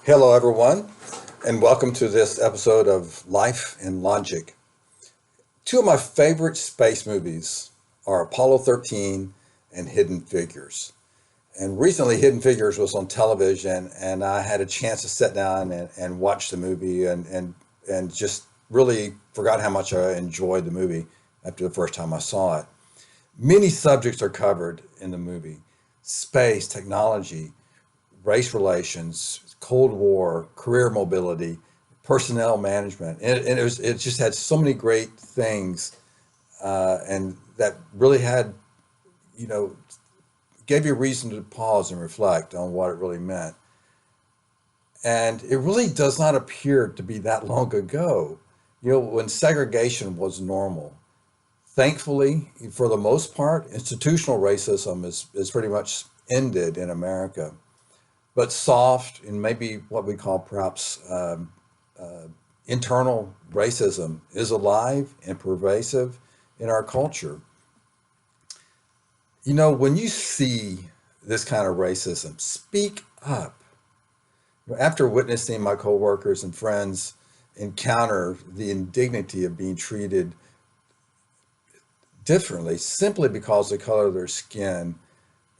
Hello, everyone, and welcome to this episode of Life in Logic. Two of my favorite space movies are Apollo 13 and Hidden Figures. And recently, Hidden Figures was on television, and I had a chance to sit down and watch the movie and just really forgot how much I enjoyed the movie after the first time I saw it. Many subjects are covered in the movie: space, technology, race relations, Cold War, career mobility, personnel management, and it just had so many great things, and that really had you know gave you a reason to pause and reflect on what it really meant. And it really does not appear to be that long ago, when segregation was normal. Thankfully, for the most part, institutional racism is pretty much ended in America. But soft and maybe what we call perhaps uh, internal racism is alive and pervasive in our culture. When you see this kind of racism, speak up. After witnessing my coworkers and friends encounter the indignity of being treated differently simply because of the color of their skin,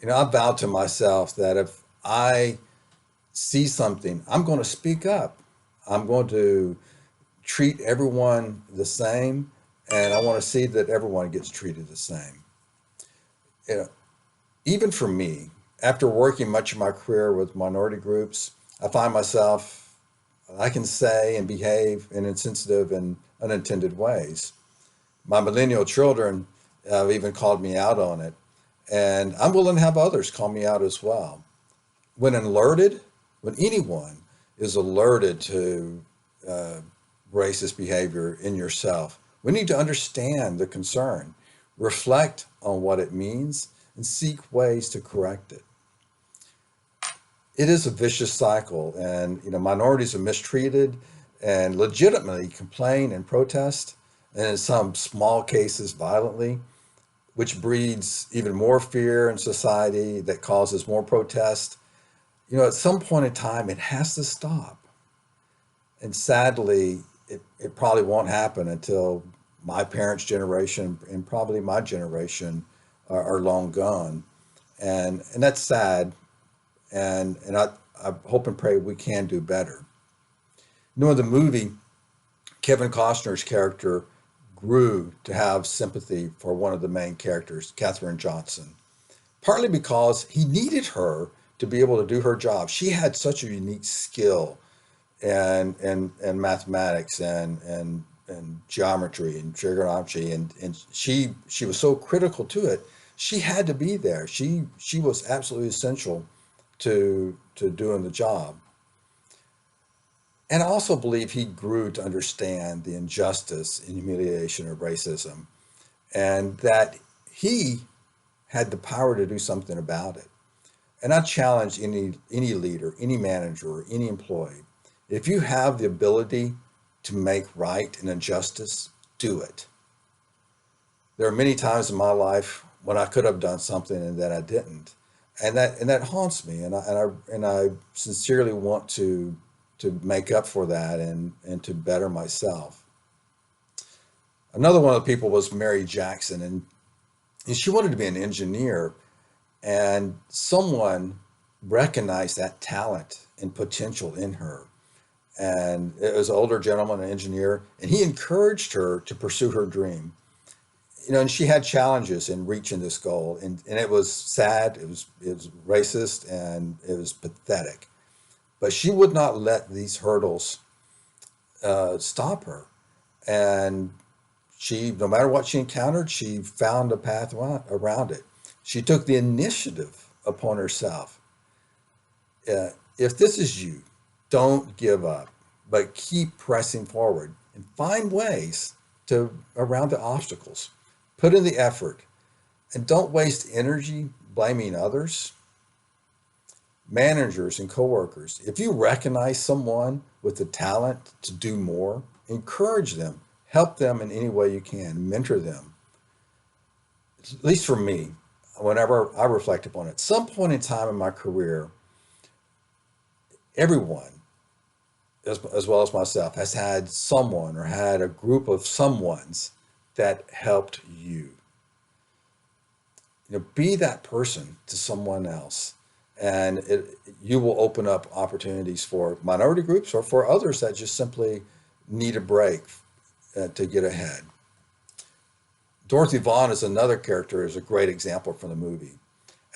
I vowed to myself that if I see something, I'm going to speak up. I'm going to treat everyone the same, and I want to see that everyone gets treated the same. You know, Even for me, after working much of my career with minority groups, I find myself I can say and behave in insensitive and unintended ways. My millennial children have even called me out on it, and I'm willing to have others call me out as well. When alerted, when anyone is alerted to uh, racist behavior in yourself, we need to understand the concern, reflect on what it means, and seek ways to correct it. It is a vicious cycle, and minorities are mistreated and legitimately complain and protest, and in some small cases violently, which breeds even more fear in society that causes more protest. At some point in time, it has to stop. And sadly, it probably won't happen until my parents' generation and probably my generation are long gone. And that's sad. And I hope and pray we can do better. In the movie, Kevin Costner's character grew to have sympathy for one of the main characters, Katherine Johnson, partly because he needed her to be able to do her job. She had such a unique skill and mathematics and geometry and trigonometry, and she was so critical to it. She had to be there. She was absolutely essential to doing the job. And I also believe he grew to understand the injustice and humiliation of racism, and that he had the power to do something about it. And I challenge any leader, any manager, or any employee. If you have the ability to make right an injustice, do it. There are many times in my life when I could have done something and that I didn't, and that haunts me. And I sincerely want to make up for that and to better myself. Another one of the people was Mary Jackson, and she wanted to be an engineer, and someone recognized that talent and potential in her. And it was an older gentleman, an engineer, and he encouraged her to pursue her dream. And she had challenges in reaching this goal, and it was sad, it was racist, and it was pathetic. But she would not let these hurdles stop her. And no matter what she encountered, she found a path around it. She took the initiative upon herself. If this is you, don't give up, but keep pressing forward and find ways to around the obstacles. Put in the effort and don't waste energy blaming others. Managers and coworkers, if you recognize someone with the talent to do more, encourage them, help them in any way you can, mentor them. At least for me, whenever I reflect upon it, some point in time in my career, everyone as well as myself, has had someone or had a group of someones that helped you. Be that person to someone else, and you will open up opportunities for minority groups or for others that just simply need a break to get ahead. Dorothy Vaughan is another character, is a great example from the movie.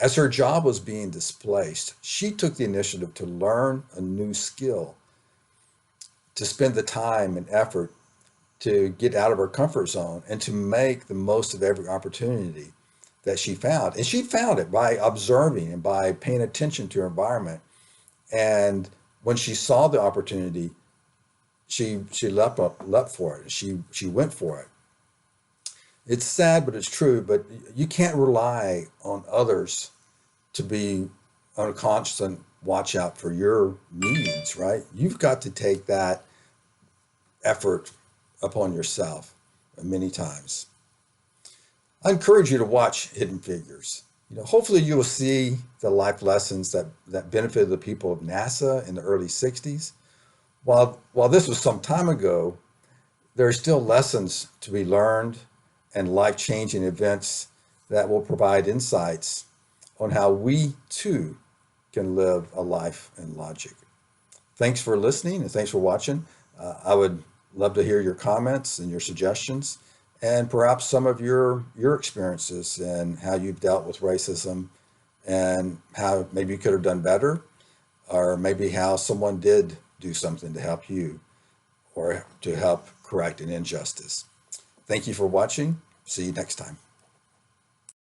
As her job was being displaced, she took the initiative to learn a new skill, to spend the time and effort to get out of her comfort zone and to make the most of every opportunity that she found. And she found it by observing and by paying attention to her environment. And when she saw the opportunity, she leapt for it. She went for it. It's sad, but it's true. But you can't rely on others to be on a constant watch out for your needs, right? You've got to take that effort upon yourself many times. I encourage you to watch Hidden Figures. Hopefully you will see the life lessons that benefited the people of NASA in the early 60s. While this was some time ago, there are still lessons to be learned and life-changing events that will provide insights on how we too can live a life in logic. Thanks for listening and thanks for watching. I would love to hear your comments and your suggestions, and perhaps some of your experiences and how you've dealt with racism and how maybe you could have done better, or maybe how someone did do something to help you or to help correct an injustice. Thank you for watching. See you next time.